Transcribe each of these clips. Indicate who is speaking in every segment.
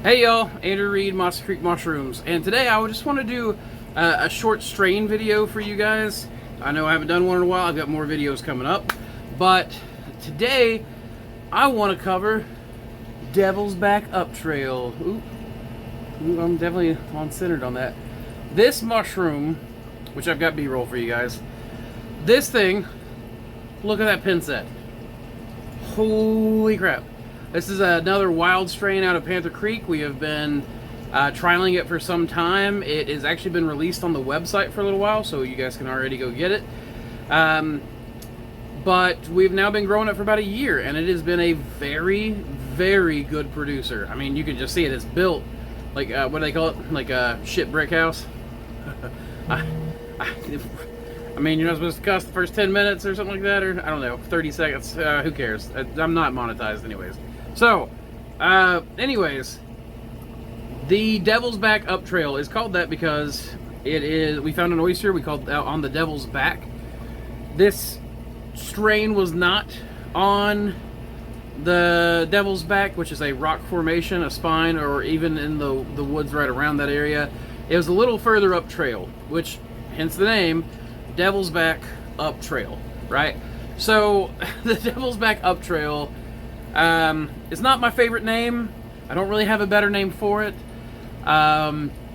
Speaker 1: Hey y'all, Andrew Reed, Monster Creek Mushrooms, and today I just want to do a short strain video for you guys. I know I haven't done one in a while, I've got more videos coming up, but today I want to cover Devil's Back UpTrail. Ooh, I'm definitely on-centered on that. This mushroom, which I've got B-roll for you guys, this thing, look at that pinset. Holy crap. This is another wild strain out of Panther Creek. We have been trialing it for some time. It has actually been released on the website for a little while, so you guys can already go get it. But we've now been growing it for about a year, and it has been a very, very good producer. I mean, you can just see it. It's built like, what do they call it? Like a shit brick house. I mean, you're not supposed to cuss the first 10 minutes or something like that, or I don't know, 30 seconds. Who cares? I'm not monetized anyways. So, anyways, the Devil's Back UpTrail is called that because we found an oyster we called out on the Devil's Back. This strain was not on the Devil's Back, which is a rock formation, a spine, or even in the woods right around that area. It was a little further up trail, which, hence the name, Devil's Back UpTrail, right? So, the Devil's Back UpTrail, it's not my favorite name. I don't really have a better name for it.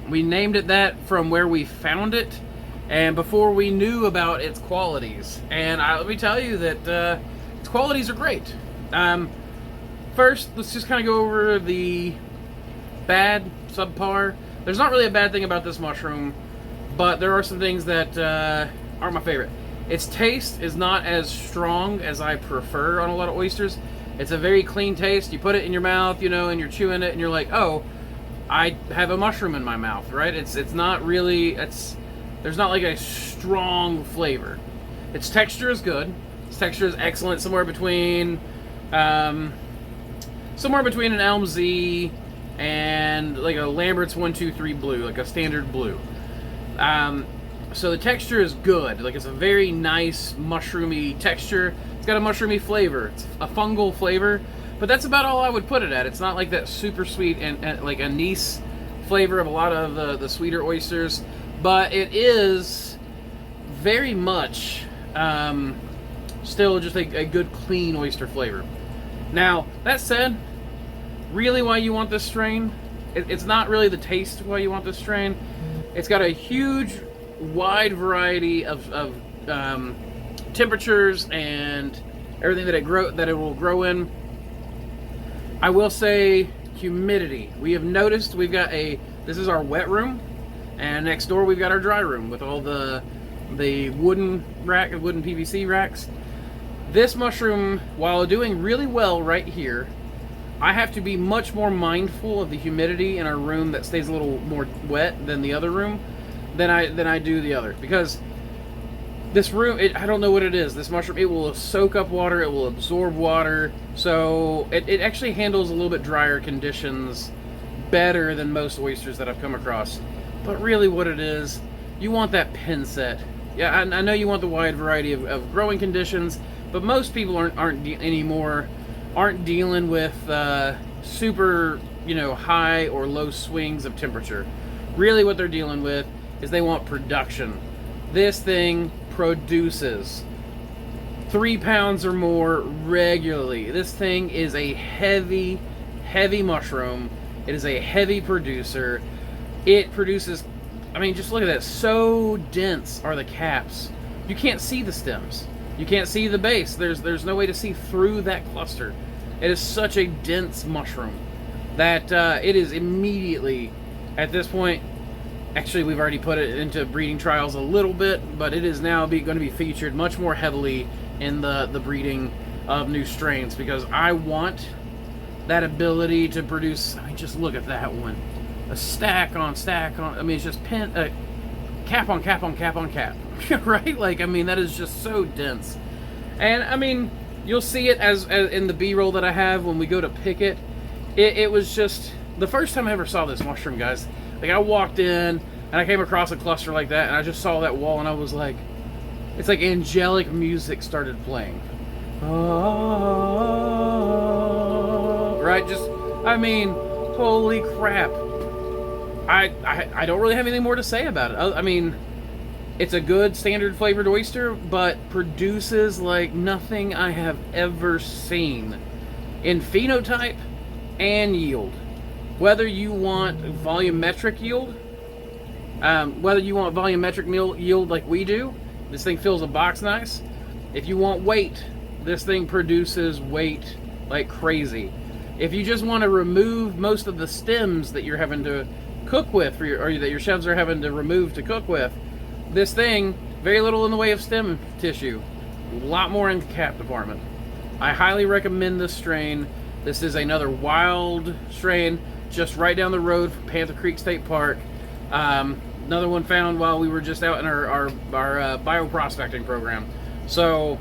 Speaker 1: We named it that from where we found it and before we knew about its qualities. And let me tell you that its qualities are great. First, let's just kind of go over the bad, subpar. There's not really a bad thing about this mushroom, but there are some things that aren't my favorite. Its taste is not as strong as I prefer on a lot of oysters. It's a very clean taste. You put it in your mouth, you know, and you're chewing it, and you're like, oh, I have a mushroom in my mouth, right? It's not really, there's not like a strong flavor. Its texture is good. Its texture is excellent, somewhere between an Elm Z and like a Lambert's 123 blue, like a standard blue. So the texture is good. Like, it's a very nice mushroomy texture. It's got a mushroomy flavor. It's a fungal flavor, but that's about all I would put it at. It's not like that super sweet and like anise flavor of a lot of the sweeter oysters, but it is very much still just a good clean oyster flavor. Now, that said, really why you want this strain, it's not really the taste why you want this strain. It's got a huge wide variety of temperatures and everything that it will grow in. I will say humidity. We have noticed this is our wet room, and next door we've got our dry room with all the wooden PVC racks. This mushroom, while doing really well right here, I have to be much more mindful of the humidity in our room that stays a little more wet than the other room than I do the other, because this room, I don't know what it is. This mushroom, it will soak up water, it will absorb water, so it actually handles a little bit drier conditions better than most oysters that I've come across. But really what it is, you want that pinset. Yeah, I know you want the wide variety of growing conditions, but most people aren't dealing with super, high or low swings of temperature. Really what they're dealing with is they want production. This thing produces 3 pounds or more regularly. This thing is a heavy, heavy mushroom. It is a heavy producer. It produces, I mean, just look at that. So dense are the caps. You can't see the stems. You can't see the base. There's no way to see through that cluster. It is such a dense mushroom that it is immediately, at this point, actually we've already put it into breeding trials a little bit, but it is now going to be featured much more heavily in the breeding of new strains, because I want that ability to produce. I mean, just look at that one. A stack on stack on, I mean, it's just cap on cap on cap on cap. Right? Like, I mean, that is just so dense. And I mean, you'll see it as in the B-roll that I have when we go to pick it. It was just the first time I ever saw this mushroom, guys. Like, I walked in and I came across a cluster like that, and I just saw that wall, and I was like, it's like angelic music started playing. Oh, right? Just, I mean, Holy crap. I don't really have anything more to say about it. I mean, it's a good standard flavored oyster, but produces like nothing I have ever seen in phenotype and yield. Whether you want volumetric yield, yield like we do, this thing fills a box nice. If you want weight, this thing produces weight like crazy. If you just want to remove most of the stems that you're having to cook with, or that your chefs are having to remove to cook with, this thing, very little in the way of stem tissue, a lot more in the cap department. I highly recommend this strain. This is another wild strain just right down the road from Panther Creek State Park. Another one found while we were just out in our bioprospecting program. So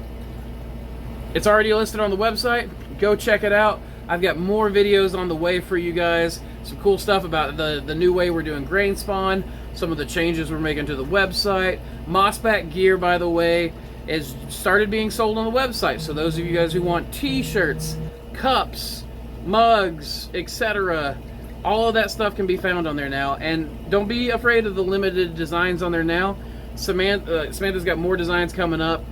Speaker 1: it's already listed on the website. Go check it out. I've got more videos on the way for you guys. Some cool stuff about the new way we're doing grain spawn, some of the changes we're making to the website. Mossback gear, by the way, is started being sold on the website. So those of you guys who want t-shirts, cups, mugs, etc., all of that stuff can be found on there now. And don't be afraid of the limited designs on there now. Samantha's got more designs coming up.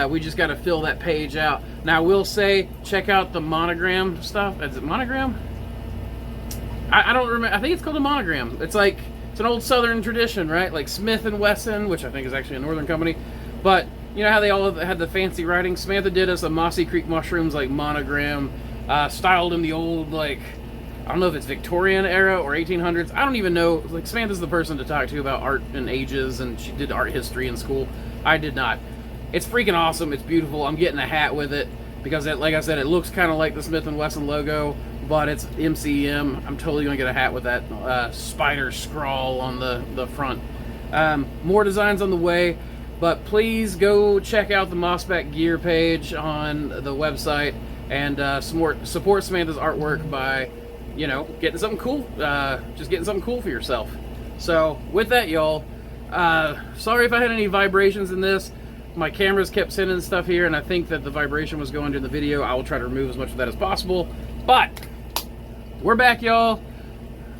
Speaker 1: We just got to fill that page out. Now, I will say, check out the monogram stuff. Is it monogram? I don't remember. I think it's called a monogram. It's like, it's an old Southern tradition, right? Like Smith & Wesson, which I think is actually a Northern company. But you know how they all had the fancy writing? Samantha did us a Mossy Creek Mushrooms like monogram, styled in the old, like, I don't know if it's Victorian era or 1800s. I don't even know. Like, Samantha's the person to talk to about art and ages, and she did art history in school. I did not. It's freaking awesome. It's beautiful. I'm getting a hat with it because, like I said, it looks kind of like the Smith & Wesson logo, but it's MCM. I'm totally going to get a hat with that spider scrawl on the front. More designs on the way, but please go check out the Mossback gear page on the website and support Samantha's artwork by, you know, getting something cool. Just getting something cool for yourself. So with that, y'all, sorry if I had any vibrations in this. My cameras kept sending stuff here, and I think that the vibration was going to the video. I will try to remove as much of that as possible. But we're back, y'all.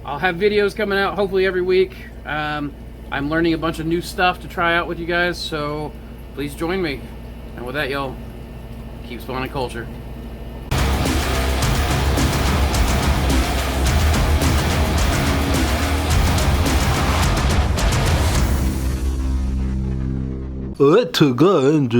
Speaker 1: I'll have videos coming out hopefully every week. I'm learning a bunch of new stuff to try out with you guys, so please join me. And with that, y'all, keep spawning culture.
Speaker 2: 어떡한지